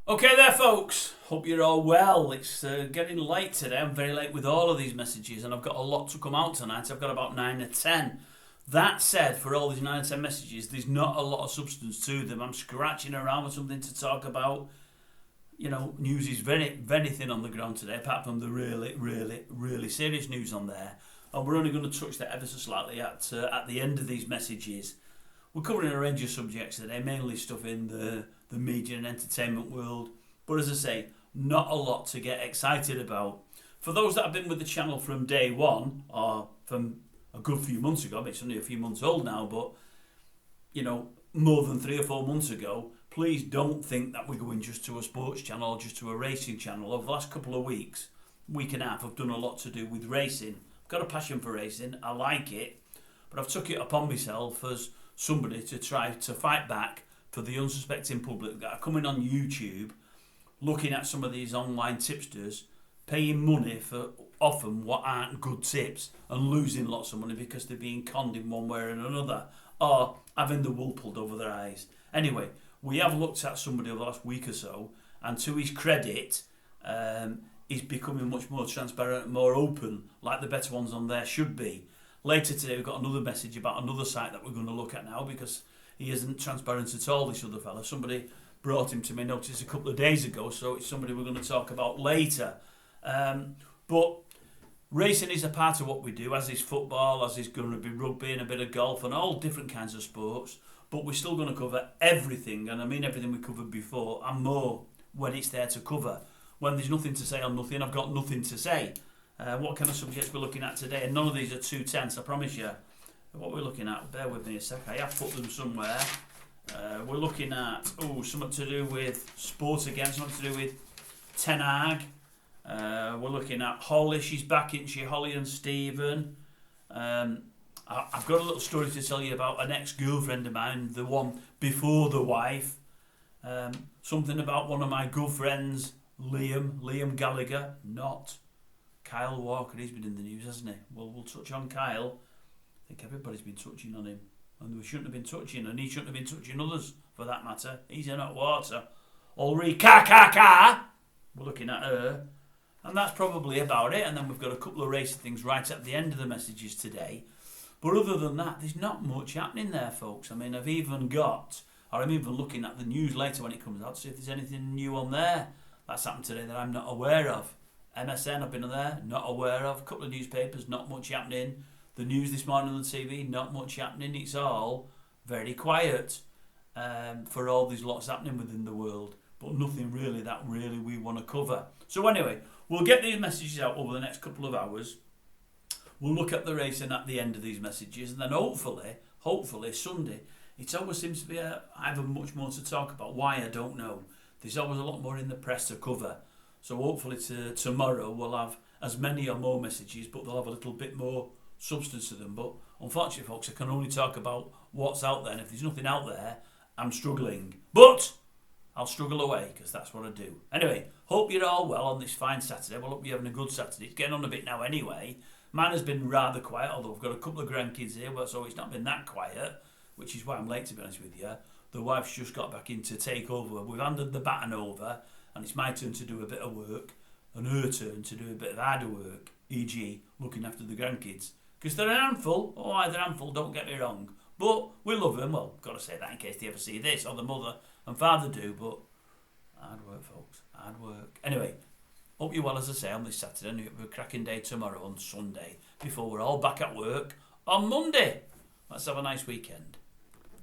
Okay there, folks. Hope you're all well. It's getting late today. I'm very late with all of these messages, and I've got a lot to come out tonight. I've got about 9 or 10. That said, for all these 9 or 10 messages, there's not a lot of substance to them. I'm scratching around with something to talk about. You know, news is very, very thin on the ground today, apart from the really serious news on there. And we're only going to touch that ever so slightly at the end of these messages. We're covering a range of subjects today, mainly stuff in the media and entertainment world. But as I say, not a lot to get excited about. For those that have been with the channel from day one, or from a good few months ago, I mean, it's only a few months old now, but, you know, more than 3 or 4 months ago, please don't think that we're going just to a sports channel or just to a racing channel. Over the last couple of weeks, week and a half, I've done a lot to do with racing. I've got a passion for racing, I like it, but I've took it upon myself as somebody to try to fight back for the unsuspecting public that are coming on YouTube, looking at some of these online tipsters, paying money for often what aren't good tips and losing lots of money because they're being conned in one way or another, or having the wool pulled over their eyes. Anyway, we have looked at somebody over the last week or so, and to his credit, he's becoming much more transparent and more open, like the better ones on there should be. Later today, we've got another message about another site that we're going to look at now, because he isn't transparent at all, this other fella. Somebody brought him to my notice a couple of days ago, so it's somebody we're going to talk about later. But racing is a part of what we do, as is football, as is going to be rugby and a bit of golf and all different kinds of sports. But we're still going to cover everything, and I mean everything we covered before, and more when it's there to cover. When there's nothing to say on nothing, I've got nothing to say. What kind of subjects we're looking at today, and none of these are too tense, I promise you. What we're looking at, bear with me a sec, I have put them somewhere. We're looking at, something to do with sports again, something to do with Ten Hag. We're looking at Holly, she's back, isn't she? Holly and Stephen. I've got a little story to tell you about an ex-girlfriend of mine, the one before the wife. Something about one of my good friends, Liam Gallagher, not Kyle Walker. He's been in the news, hasn't he? Well, we'll touch on Kyle. I think everybody's been touching on him, and we shouldn't have been touching, and he shouldn't have been touching others, for that matter. He's in hot water. Ulrich, we're looking at her, and that's probably about it. And then we've got a couple of racing things right at the end of the messages today. But other than that, there's not much happening there, folks. I mean, I'm even looking at the news later when it comes out to see if there's anything new on there that's happened today that I'm not aware of. MSN, I've been on there, not aware of. A couple of newspapers, not much happening. The news this morning on the TV, not much happening. It's all very quiet for all these lots happening within the world, but nothing really that really we want to cover. So anyway, we'll get these messages out over the next couple of hours. We'll look at the racing at the end of these messages, and then hopefully Sunday, it always seems to be I have much more to talk about. Why, I don't know. There's always a lot more in the press to cover. So hopefully tomorrow we'll have as many or more messages, but they'll have a little bit more substance to them. But unfortunately, folks, I can only talk about what's out there, and if there's nothing out there, I'm struggling. But I'll struggle away, because that's what I do. Anyway, hope you're all well on this fine Saturday. Well, hope you're having a good Saturday. It's getting on a bit now anyway. Mine has been rather quiet, although I've got a couple of grandkids here, so it's not been that quiet, which is why I'm late, to be honest with you. The wife's just got back in to take over. We've handed the baton over, and it's my turn to do a bit of work, and her turn to do a bit of harder work, e.g. looking after the grandkids. Because they're an handful. They're a handful, don't get me wrong. But we love them. Well, got to say that in case they ever see this, or the mother and father do, but hard work, folks, hard work. Anyway, hope you're well, as I say, on this Saturday, and we'll have a cracking day tomorrow on Sunday, before we're all back at work on Monday. Let's have a nice weekend.